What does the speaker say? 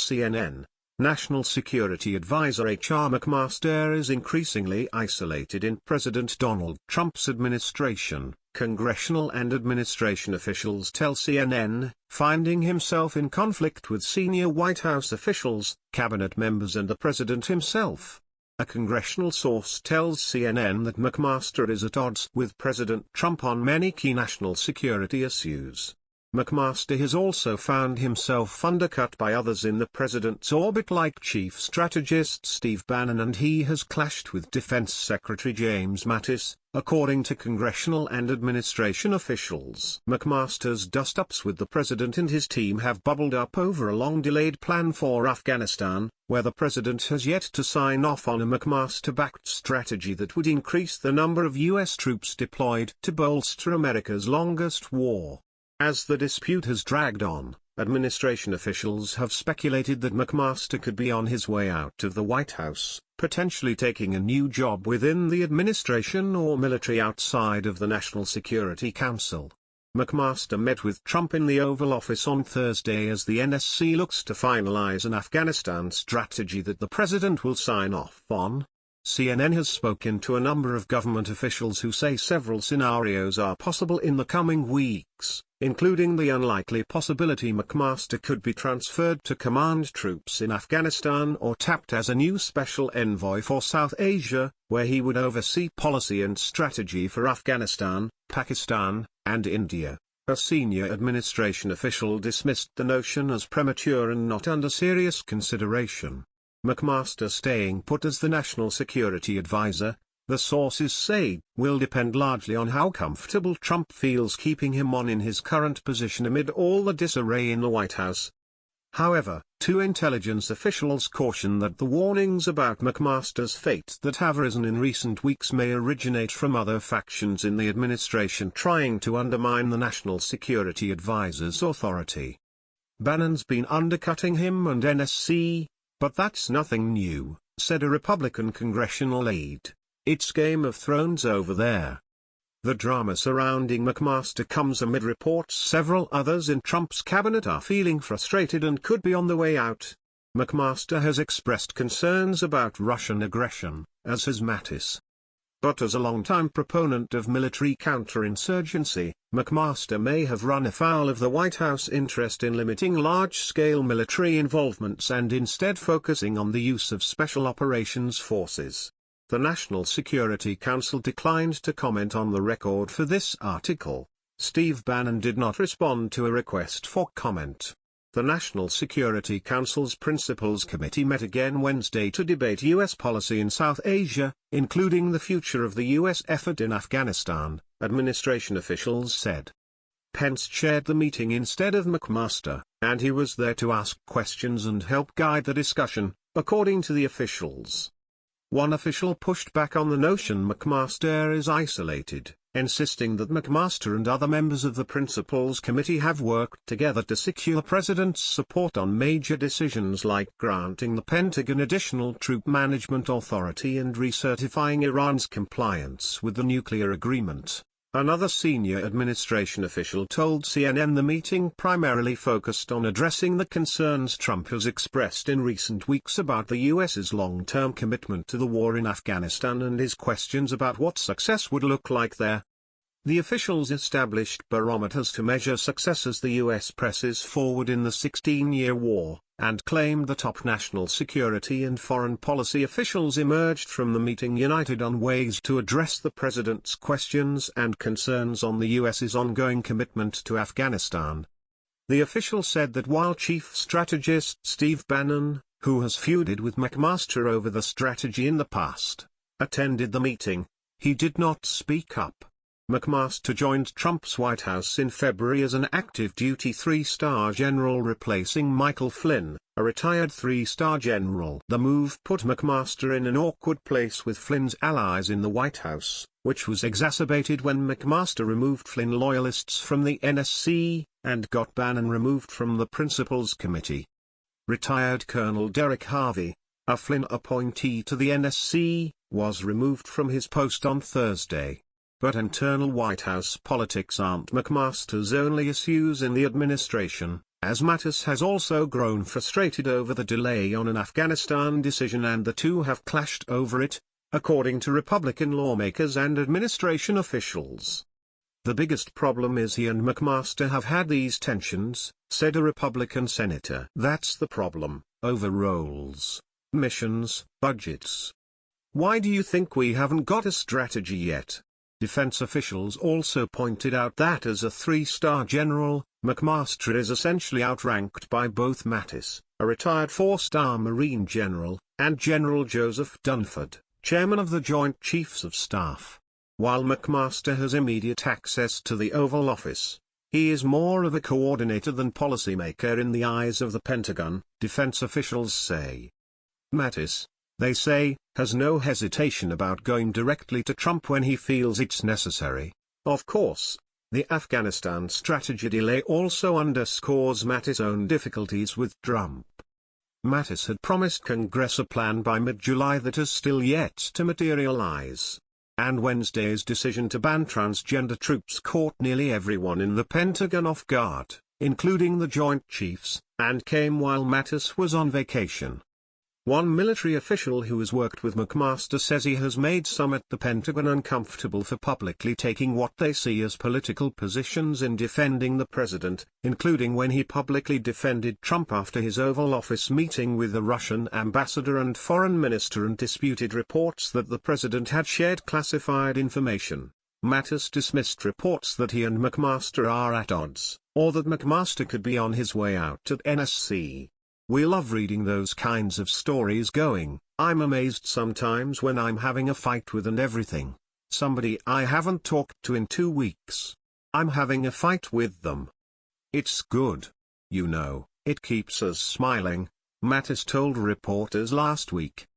CNN. National Security Advisor H.R. McMaster is increasingly isolated in President Donald Trump's administration, congressional and administration officials tell CNN, finding himself in conflict with senior White House officials, cabinet members and the president himself. A congressional source tells CNN that McMaster is at odds with President Trump on many key national security issues. McMaster has also found himself undercut by others in the president's orbit like Chief Strategist Steve Bannon, and he has clashed with Defense Secretary James Mattis, according to congressional and administration officials. McMaster's dust-ups with the president and his team have bubbled up over a long-delayed plan for Afghanistan, where the president has yet to sign off on a McMaster-backed strategy that would increase the number of U.S. troops deployed to bolster America's longest war. As the dispute has dragged on, administration officials have speculated that McMaster could be on his way out of the White House, potentially taking a new job within the administration or military outside of the National Security Council. McMaster met with Trump in the Oval Office on Thursday as the NSC looks to finalize an Afghanistan strategy that the president will sign off on. CNN has spoken to a number of government officials who say several scenarios are possible in the coming weeks, including the unlikely possibility McMaster could be transferred to command troops in Afghanistan or tapped as a new special envoy for South Asia, where he would oversee policy and strategy for Afghanistan, Pakistan, and India. A senior administration official dismissed the notion as premature and not under serious consideration. McMaster staying put as the National Security Advisor, the sources say, will depend largely on how comfortable Trump feels keeping him on in his current position amid all the disarray in the White House. However, two intelligence officials caution that the warnings about McMaster's fate that have risen in recent weeks may originate from other factions in the administration trying to undermine the National Security Advisor's authority. Bannon's been undercutting him and NSC, but that's nothing new, said a Republican congressional aide. It's Game of Thrones over there. The drama surrounding McMaster comes amid reports several others in Trump's cabinet are feeling frustrated and could be on the way out. McMaster has expressed concerns about Russian aggression, as has Mattis. But as a longtime proponent of military counterinsurgency, McMaster may have run afoul of the White House interest in limiting large-scale military involvements and instead focusing on the use of special operations forces. The National Security Council declined to comment on the record for this article. Steve Bannon did not respond to a request for comment. The National Security Council's Principals Committee met again Wednesday to debate U.S. policy in South Asia, including the future of the U.S. effort in Afghanistan, administration officials said. Pence chaired the meeting instead of McMaster, and he was there to ask questions and help guide the discussion, according to the officials. One official pushed back on the notion McMaster is isolated, insisting that McMaster and other members of the Principals Committee have worked together to secure the president's support on major decisions like granting the Pentagon additional troop management authority and recertifying Iran's compliance with the nuclear agreement. Another senior administration official told CNN the meeting primarily focused on addressing the concerns Trump has expressed in recent weeks about the U.S.'s long-term commitment to the war in Afghanistan and his questions about what success would look like there. The officials established barometers to measure success as the U.S. presses forward in the 16-year war, and claimed the top national security and foreign policy officials emerged from the meeting united on ways to address the president's questions and concerns on the U.S.'s ongoing commitment to Afghanistan. The official said that while Chief Strategist Steve Bannon, who has feuded with McMaster over the strategy in the past, attended the meeting, he did not speak up. McMaster joined Trump's White House in February as an active-duty three-star general replacing Michael Flynn, a retired three-star general. The move put McMaster in an awkward place with Flynn's allies in the White House, which was exacerbated when McMaster removed Flynn loyalists from the NSC, and got Bannon removed from the Principals Committee. Retired Colonel Derek Harvey, a Flynn appointee to the NSC, was removed from his post on Thursday. But internal White House politics aren't McMaster's only issues in the administration, as Mattis has also grown frustrated over the delay on an Afghanistan decision, and the two have clashed over it, according to Republican lawmakers and administration officials. "The biggest problem is he and McMaster have had these tensions," said a Republican senator. "That's the problem, over roles, missions, budgets. Why do you think we haven't got a strategy yet?" Defense officials also pointed out that as a three-star general, McMaster is essentially outranked by both Mattis, a retired four-star Marine general, and General Joseph Dunford, chairman of the Joint Chiefs of Staff. While McMaster has immediate access to the Oval Office, he is more of a coordinator than policymaker in the eyes of the Pentagon, defense officials say. Mattis, they say, has no hesitation about going directly to Trump when he feels it's necessary. Of course, the Afghanistan strategy delay also underscores Mattis' own difficulties with Trump. Mattis had promised Congress a plan by mid-July that has still yet to materialize. And Wednesday's decision to ban transgender troops caught nearly everyone in the Pentagon off guard, including the Joint Chiefs, and came while Mattis was on vacation. One military official who has worked with McMaster says he has made some at the Pentagon uncomfortable for publicly taking what they see as political positions in defending the president, including when he publicly defended Trump after his Oval Office meeting with the Russian ambassador and foreign minister and disputed reports that the president had shared classified information. Mattis dismissed reports that he and McMaster are at odds, or that McMaster could be on his way out at NSC. "We love reading those kinds of stories going, I'm amazed sometimes when I'm having a fight with and everything. Somebody I haven't talked to in 2 weeks. I'm having a fight with them. It's good. You know, it keeps us smiling," Mattis told reporters last week.